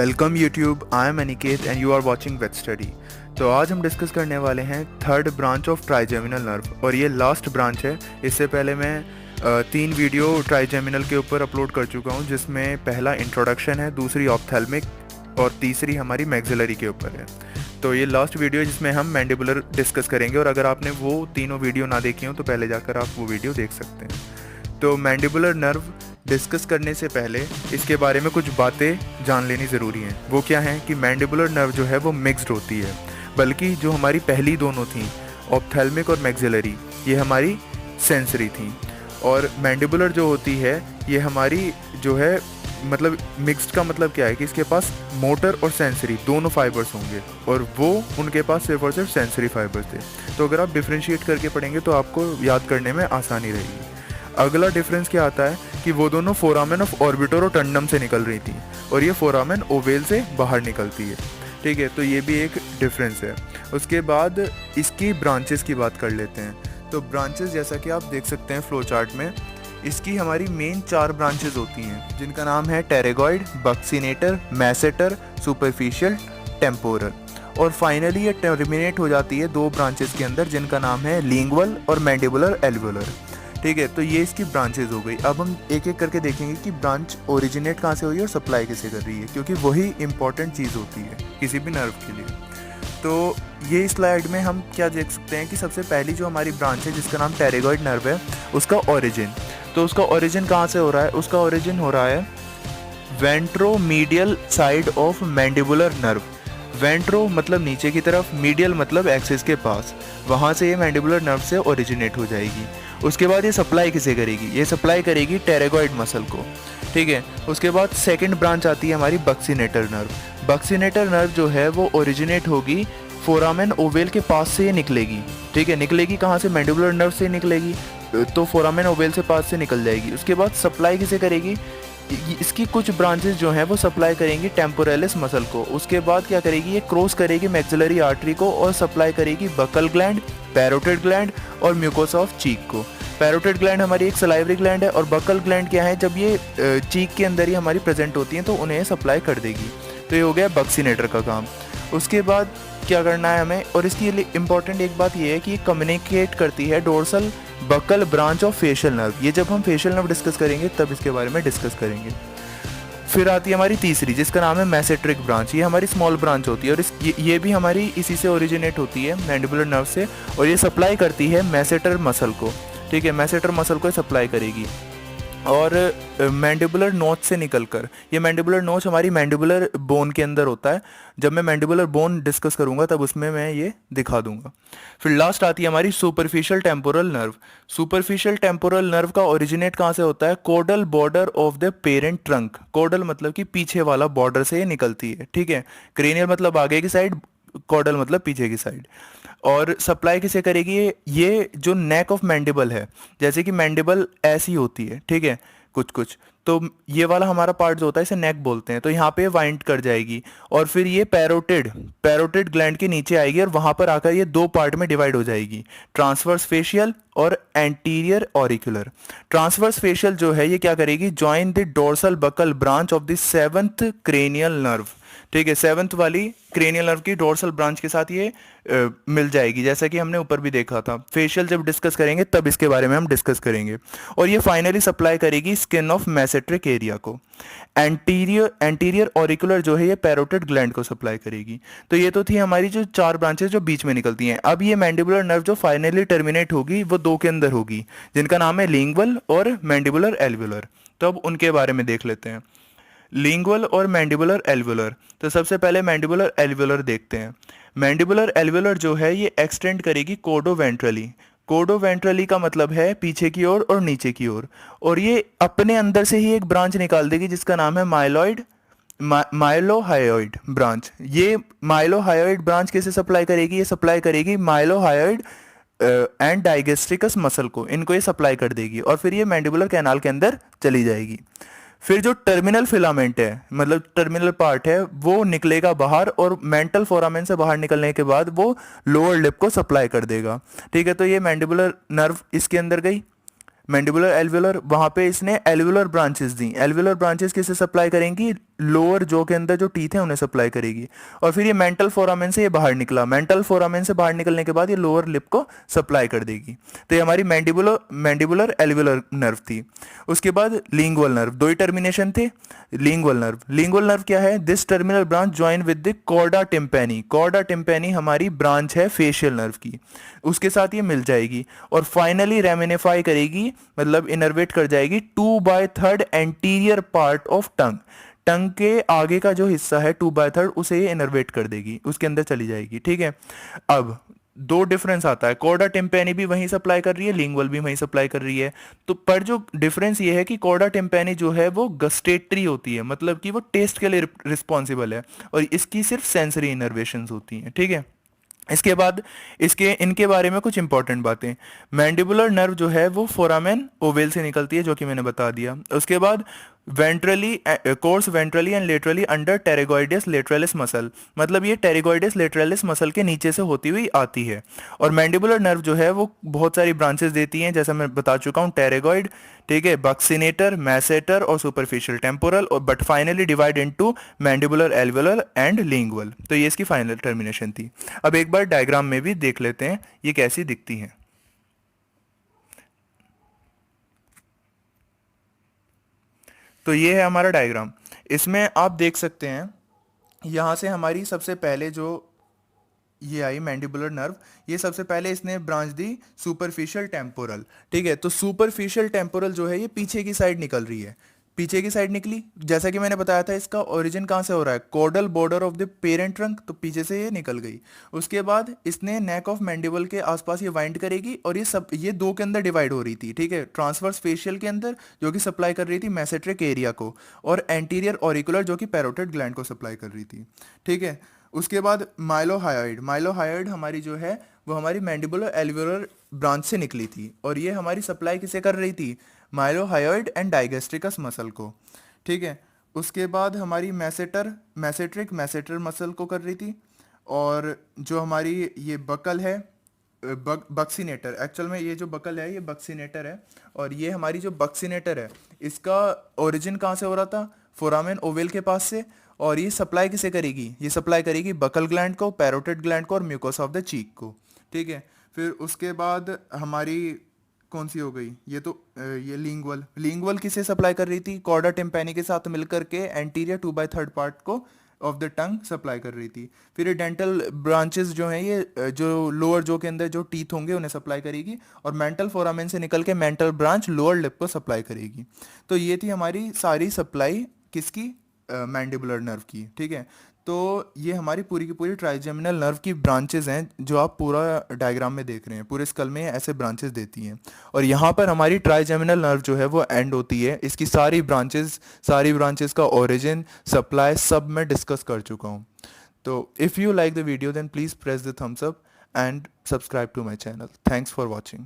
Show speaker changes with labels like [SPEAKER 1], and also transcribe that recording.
[SPEAKER 1] Welcome YouTube, I am Aniket and you are watching vet study. तो आज हम discuss करने वाले हैं third branch of trigeminal nerve और ये लास्ट ब्रांच है। इससे पहले मैं 3 वीडियो ट्राइजेमिनल के ऊपर अपलोड कर चुका हूँ, जिसमें पहला इंट्रोडक्शन है, दूसरी ऑप्थेल्मिक और तीसरी हमारी मैक्सिलरी के ऊपर है। तो ये लास्ट वीडियो है जिसमें हम मैंडिबुलर डिस्कस करेंगे और अगर आपने वो तीनों वीडियो ना देखी हो तो पहले जाकर आप वो वीडियो देख सकते हैं। तो मैंडिबुलर नर्व डिस्कस करने से पहले इसके बारे में कुछ बातें जान लेनी ज़रूरी हैं। वो क्या है कि मैंडिबुलर नर्व जो है वो मिक्स्ड होती है, बल्कि जो हमारी पहली दोनों थी ऑप्थेल्मिक और मैक्सिलरी, ये हमारी सेंसरी थी, और मैंडिबुलर जो होती है ये हमारी जो है मतलब मिक्स्ड का मतलब क्या है कि इसके पास मोटर और सेंसरी दोनों फाइबर्स होंगे और वो उनके पास सिर्फ और सिर्फ सेंसरी फाइबर्स थे। तो अगर आप डिफ्रेंशिएट करके पढ़ेंगे तो आपको याद करने में आसानी रहेगी। अगला डिफरेंस क्या आता है कि वो दोनों फोरामेन ऑफ ऑर्बिटर और टंडम से निकल रही थी और ये फोरामेन ओवेल से बाहर निकलती है। ठीक है, तो ये भी एक डिफरेंस है। उसके बाद इसकी ब्रांचेस की बात कर लेते हैं। तो ब्रांचेस जैसा कि आप देख सकते हैं फ्लो चार्ट में, इसकी हमारी मेन 4 ब्रांचेस होती हैं, जिनका नाम है टेरेगॉइड, बक्सिनेटर, मैसेटर, सुपरफिशियल, टेम्पोरल, और फाइनली ये टर्मिनेट हो जाती है 2 ब्रांचेस के अंदर, जिनका नाम है लिंगुअल और मैंडिबुलर एल्वुलर। ठीक है, तो ये इसकी ब्रांचेज हो गई। अब हम एक एक करके देखेंगे कि ब्रांच ओरिजिनेट कहाँ से हुई है और सप्लाई किसे कर रही है, क्योंकि वही इंपॉर्टेंट चीज़ होती है किसी भी नर्व के लिए। तो ये स्लाइड में हम क्या देख सकते हैं कि सबसे पहली जो हमारी ब्रांच है जिसका नाम टेरेगॉइड नर्व है, उसका ओरिजिन। तो उसका ओरिजिन कहाँ से हो रहा है? उसका ओरिजिन हो रहा है ventromedial side of mandibular nerve. Ventro मतलब नीचे की तरफ, मीडियल मतलब एक्सिस के पास, वहाँ से ये मैंडिबुलर नर्व से ओरिजिनेट हो जाएगी। उसके बाद ये सप्लाई किसे करेगी? ये सप्लाई करेगी टेरेगॉइड मसल को। ठीक है, उसके बाद सेकंड ब्रांच आती है हमारी बक्सिनेटर नर्व। बक्सिनेटर नर्व जो है वो ओरिजिनेट होगी फोरामेन ओवेल के पास से ये निकलेगी। ठीक है, निकलेगी कहाँ से? मैंडिबुलर नर्व से निकलेगी, तो फोरामेन ओवेल से पास से निकल जाएगी। उसके बाद सप्लाई किसे करेगी? इसकी कुछ ब्रांचेस जो हैं वो सप्लाई करेंगी टेम्पोरेलिस मसल को। उसके बाद क्या करेगी? ये क्रॉस करेगी मैक्सिलरी आर्टरी को और सप्लाई करेगी बकल ग्लैंड, पैरोटिड ग्लैंड और म्यूकोसा ऑफ चीक को। पैरोटिड ग्लैंड हमारी एक सलाइवरी ग्लैंड है और बकल ग्लैंड क्या है? जब ये चीक के अंदर ही हमारी प्रेजेंट होती हैं तो उन्हें सप्लाई कर देगी। तो ये हो गया बक्सिनेटर का काम। उसके बाद क्या करना है हमें, और इसकी इम्पॉर्टेंट एक बात ये है कि ये कम्युनिकेट करती है dorsal buccal branch of facial nerve. ये जब हम फेशियल नर्व डिस्कस करेंगे तब इसके बारे में डिस्कस करेंगे। फिर आती है हमारी तीसरी जिसका नाम है मैसेट्रिक ब्रांच। ये हमारी स्मॉल ब्रांच होती है और ये भी हमारी इसी से ओरिजिनेट होती है, मैंडिबुलर नर्व से, और ये सप्लाई करती है मैसेटर मसल को। ठीक है, मैसेटर मसल को सप्लाई करेगी और मैंडिबुलर नोच से निकलकर, ये मैंडिबुलर नोच हमारी मैंडिबुलर बोन के अंदर होता है। जब मैं मैंडिबुलर बोन डिस्कस करूंगा तब उसमें मैं ये दिखा दूंगा। फिर लास्ट आती है हमारी superficial temporal nerve. Superficial temporal nerve का ओरिजिनेट कहाँ से होता है? Caudal border of the parent trunk. Caudal मतलब कि पीछे वाला बॉर्डर से ये निकलती है। ठीक है, क्रेनियल मतलब आगे की साइड, कॉडल मतलब पीछे की साइड। और सप्लाई किसे करेगी? ये जो नेक ऑफ मैंडिबल है, जैसे कि मैंडिबल ऐसी होती है, ठीक है, कुछ कुछ, तो ये वाला हमारा पार्ट जो होता है इसे नेक बोलते हैं। तो यहाँ पे वाइंड कर जाएगी और फिर ये पैरोटिड ग्लैंड के नीचे आएगी और वहाँ पर आकर ये 2 पार्ट में डिवाइड हो जाएगी, ट्रांसवर्स फेशियल और एंटीरियर ऑरिकुलर। ट्रांसवर्स फेशियल जो है ये क्या करेगी? Join the dorsal buccal branch of the 7th cranial nerve. ठीक है, 7th वाली क्रेनियल नर्व की डोर्सल ब्रांच के साथ ये मिल जाएगी, जैसा कि हमने ऊपर भी देखा था। फेशियल जब डिस्कस करेंगे तब इसके बारे में हम डिस्कस करेंगे। और ये फाइनली सप्लाई करेगी स्किन ऑफ मैसेट्रिक एरिया को। एंटीरियर ऑरिकुलर जो है ये पैरोटिड ग्लैंड को सप्लाई करेगी। तो ये तो थी हमारी जो 4 ब्रांचेस जो बीच में निकलती हैं। अब ये मैंडिबुलर नर्व जो फाइनली टर्मिनेट होगी वो 2 के अंदर होगी, जिनका नाम है लिंगुअल और मैंडिबुलर एल्वुलर। तो अब उनके बारे में देख लेते हैं, लिंगुअल और मैंडिबुलर एल्वुलर। तो सबसे पहले मैंडिबुलर एल्वुलर देखते हैं। मैंडिबुलर एल्वुलर जो है ये एक्सटेंड करेगी कोडो वेंट्रली। कोडो वेंट्रली का मतलब है पीछे की ओर और नीचे की ओर, और ये अपने अंदर से ही एक ब्रांच निकाल देगी जिसका नाम है माइलोहायोइड ब्रांच। ये माइलोहायोइड ब्रांच कैसे सप्लाई करेगी? ये सप्लाई करेगी माइलोहायोइड एंड डाइगेस्ट्रिकस मसल को, इनको ये सप्लाई कर देगी और फिर ये मैंडिबुलर कैनाल के अंदर चली जाएगी। फिर जो टर्मिनल फिलामेंट है, मतलब टर्मिनल पार्ट है, वो निकलेगा बाहर और मेंटल फोरामेन से बाहर निकलने के बाद वो लोअर लिप को सप्लाई कर देगा। ठीक है, तो ये मैंडिबुलर नर्व इसके अंदर गई। मैंडिबुलर एल्वुलर, वहाँ पे इसने एल्वुलर ब्रांचेस दी। एल्वुलर ब्रांचेस किसे सप्लाई करेंगी? लोअर जो के अंदर जो टीथ है उन्हें सप्लाई करेगी। और फिर ये मेंटल फोरामेन से ये बाहर निकला, मेंटल फोरामेन से बाहर निकलने के बाद ये लोअर लिप को सप्लाई कर देगी। तो ये हमारी मैंडिबुलर एल्वियोलर नर्व थी। उसके बाद लिंगुअल नर्व, दो ही टर्मिनेशन थे। लिंगुअल नर्व क्या है? This terminal branch join with the chorda tympani. Chorda tympani हमारी ब्रांच है फेशियल नर्व की, उसके साथ ये मिल जाएगी और फाइनली रेमिनिफाई करेगी, मतलब इनर्वेट कर जाएगी 2/3 एंटीरियर पार्ट ऑफ टंग। टंग के आगे का जो हिस्सा है 2/3 उसे ये इनर्वेट कर देगी, उसके अंदर चली जाएगी। ठीक है, अब दो डिफरेंस आता है, कॉर्डा टिम्पैनी भी वहीं सप्लाई कर रही है, लिंगुअल भी वहीं सप्लाई कर रही है। तो पर जो डिफरेंस ये है कि कॉर्डा टिम्पैनी जो है वो गस्टेटरी होती है, मतलब कि वो टेस्ट के लिए रिस्पॉन्सिबल है, और इसकी सिर्फ सेंसरी इनर्वेशंस होती हैं। ठीक है, इसके बाद इनके बारे में कुछ इंपॉर्टेंट बातें। मैंडिबुलर नर्व जो है वो फोरामेन ओवेल से निकलती है, जो कि मैंने बता दिया। उसके बाद ventrally course ventrally and laterally under pterygoideus lateralis muscle, मतलब ये टेरेगोइडियस लेटरलिस मसल के नीचे से होती हुई आती है। और मैंडिबुलर नर्व जो है वो बहुत सारी ब्रांचेस देती हैं, जैसा मैं बता चुका हूँ, टेरेगोइड, ठीक है, बक्सिनेटर, मैसेटर और सुपरफिशियल टेम्पोरल, और but finally divide into mandibular alveolar and lingual. तो ये इसकी फाइनल टर्मिनेशन थी। अब एक बार डायग्राम में भी देख लेते हैं ये कैसी दिखती हैं। तो ये है हमारा डायग्राम। इसमें आप देख सकते हैं यहाँ से हमारी सबसे पहले जो ये आई मैंडिबुलर नर्व, ये सबसे पहले इसने ब्रांच दी सुपरफिशियल टेम्पोरल। ठीक है, तो सुपरफिशियल टेम्पोरल जो है ये पीछे की साइड निकल रही है, पीछे की साइड निकली। जैसा कि मैंने बताया था इसका ओरिजिन कहाँ से हो रहा है, caudal border of the parent trunk, तो पीछे से ये निकल गई। उसके बाद इसने नेक ऑफ मैंडिबल के आसपास ये वाइंड करेगी, और ये दो के अंदर डिवाइड हो रही थी। ठीक है, ट्रांसवर्स फेशियल के अंदर जो कि सप्लाई कर रही थी मैसेट्रिक एरिया को, और एंटीरियर ऑरिकुलर जो कि पैरोटिड ग्लैंड को सप्लाई कर रही थी। ठीक है, उसके बाद माइलोहायोइड हमारी जो है वो हमारी मैंडिबुलर एल्वियोलर ब्रांच से निकली थी, और ये हमारी सप्लाई किसे कर रही थी, माइलोहायोइड एंड डाइगेस्ट्रिकस मसल को। ठीक है, उसके बाद हमारी मैसेटर मसल को कर रही थी। और जो हमारी ये बकल है, बक्सिनेटर, एक्चुअल में ये जो बकल है ये बक्सिनेटर है, और ये हमारी जो बक्सिनेटर है इसका ओरिजिन कहाँ से हो रहा था, फोरामेन ओवेल के पास से। और ये सप्लाई किसे करेगी, ये सप्लाई करेगी बकल ग्लैंड को, पैरोटिड ग्लैंड को और म्यूकोसा ऑफ द चीक को। ठीक है, फिर उसके बाद हमारी कौन सी हो गई, ये तो ये लिंगुअल किसे सप्लाई कर रही थी, कॉर्डा टिम्पैनी के साथ मिलकर के एंटीरियर 2/3 पार्ट को ऑफ द टंग सप्लाई कर रही थी। फिर ये डेंटल ब्रांचेस जो हैं ये जो लोअर जो के अंदर जो टीथ होंगे उन्हें सप्लाई करेगी, और मेंटल फोरामेन से निकल के मेंटल ब्रांच लोअर लिप को सप्लाई करेगी। तो ये थी हमारी सारी सप्लाई किसकी, मैंडिबुलर नर्व की। ठीक है, तो ये हमारी पूरी की पूरी ट्राइजेमिनल नर्व की ब्रांचेज हैं जो आप पूरा डायग्राम में देख रहे हैं, पूरे स्कल में ऐसे ब्रांचेस देती हैं। और यहाँ पर हमारी ट्राइजेमिनल नर्व जो है वो एंड होती है। इसकी सारी ब्रांचेस का ओरिजिन, सप्लाई सब मैं डिस्कस कर चुका हूँ। तो if you like the video then please press the thumbs up and subscribe to my channel. Thanks for watching.